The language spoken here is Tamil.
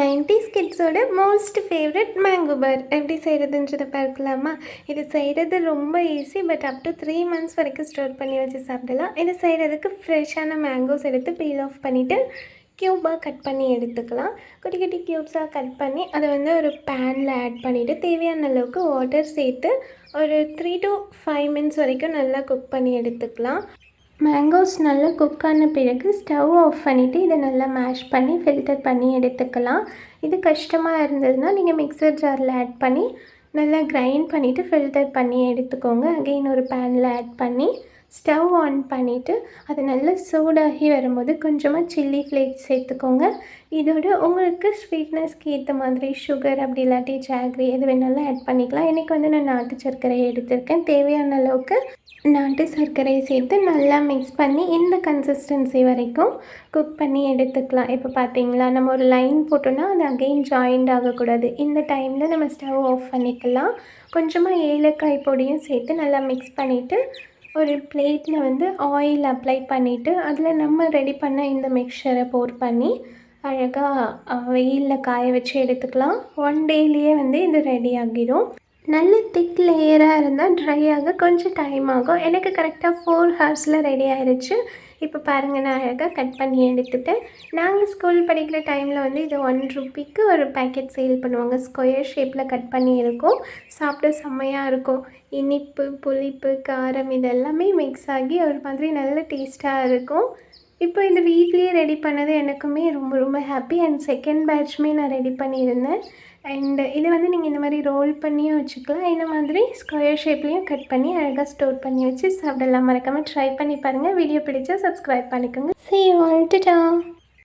90s கிட்ஸோட மோஸ்ட் ஃபேவரட் மேங்கோ பார் எப்படி செய்கிறதுன்றதை பார்க்கலாமா? இது செய்கிறது ரொம்ப easy. But up to 3 months வரைக்கும் ஸ்டோர் பண்ணி வச்சு சாப்பிடலாம். இது செய்கிறதுக்கு ஃப்ரெஷ்ஷான மேங்கோஸ் எடுத்து பீல் ஆஃப் பண்ணிவிட்டு க்யூபாக கட் பண்ணி எடுத்துக்கலாம். குட்டி குட்டி க்யூப்ஸாக கட் பண்ணி அதை ஒரு பேனில் ஆட் பண்ணிவிட்டு தேவையான அளவுக்கு வாட்டர் சேர்த்து ஒரு 3 to 5 மினிட்ஸ் வரைக்கும் நல்லா குக் பண்ணி எடுத்துக்கலாம். மேங்கோஸ் நல்லா குக் ஆன பிறகு ஸ்டவ் ஆஃப் பண்ணிவிட்டு இதை நல்லா மேஷ் பண்ணி ஃபில்டர் பண்ணி எடுத்துக்கலாம். இது கஷ்டமாக இருந்ததுன்னா நீங்கள் மிக்சர் ஜாரில் ஆட் பண்ணி நல்லா கிரைண்ட் பண்ணிவிட்டு ஃபில்டர் பண்ணி எடுத்துக்கோங்க. அகெயின் ஒரு பேனில் ஆட் பண்ணி ஸ்டவ் ஆன் பண்ணிவிட்டு அது நல்லா சூடாகி வரும்போது கொஞ்சமாக சில்லி ஃப்ளேக்ஸ் சேர்த்துக்கோங்க. இதோட உங்களுக்கு ஸ்வீட்னஸ்க்கு ஏற்ற மாதிரி சுகர் அப்படி இல்லாட்டி ஜாக்ரி எது வேணாலும் ஆட் பண்ணிக்கலாம். இன்றைக்கி நான் நாட்டு சர்க்கரையை எடுத்திருக்கேன். தேவையான அளவுக்கு நாட்டு சர்க்கரையை சேர்த்து நல்லா மிக்ஸ் பண்ணி இந்த கன்சிஸ்டன்சி வரைக்கும் குக் பண்ணி எடுத்துக்கலாம். இப்போ பார்த்தீங்களா, நம்ம ஒரு லைன் போட்டோன்னா அது அகெயின் ஜாயிண்ட் ஆகக்கூடாது. இந்த டைமில் நம்ம ஸ்டவ் ஆஃப் பண்ணிக்கலாம். கொஞ்சமாக ஏலக்காய் பொடியும் சேர்த்து நல்லா மிக்ஸ் பண்ணிவிட்டு ஒரு பிளேட்டில் ஆயில் அப்ளை பண்ணிவிட்டு அதில் நம்ம ரெடி பண்ண இந்த மிக்சரை போர் பண்ணி அழகாக வெயிலில் காய வச்சு எடுத்துக்கலாம். 1 டேலேயே இது ரெடி ஆகிடும். நல்ல திக் லேயராக இருந்தால் ட்ரை ஆக கொஞ்சம் டைம் ஆகும். எனக்கு கரெக்டாக 4 ஹவர்ஸில் ரெடி ஆயிடுச்சு. இப்போ பாருங்கள், நான் அழகாக கட் பண்ணி எடுத்துட்டேன். நாங்கள் ஸ்கூல் படிக்கிற டைமில் இது 1 ரூபிக்கு ஒரு பேக்கெட் சேல் பண்ணுவாங்க. ஸ்கொயர் ஷேப்பில் கட் பண்ணி இருக்கும். சாப்பிட செம்மையாக இருக்கும். இனிப்பு, புளிப்பு, காரம் இதெல்லாமே மிக்ஸ் ஆகி ஒரு மாதிரி நல்ல டேஸ்ட்டாக இருக்கும். இப்போ இந்த வீட்லேயே ரெடி பண்ணது எனக்குமே ரொம்ப ரொம்ப ஹாப்பி. அண்ட் செகண்ட் பேட்ச்மே நான் ரெடி பண்ணியிருந்தேன். அண்டு இதை நீங்கள் இந்த மாதிரி ரோல் பண்ணியும் வச்சுக்கலாம். இந்த மாதிரி ஸ்கொயர் ஷேப்லேயும் கட் பண்ணி அழகாக ஸ்டோர் பண்ணி வச்சு சாப்பிடலாம். மறக்காமல் ட்ரை பண்ணி பாருங்கள். வீடியோ பிடிச்சா சப்ஸ்கிரைப் பண்ணிக்கோங்க. See you all. Ta-ta.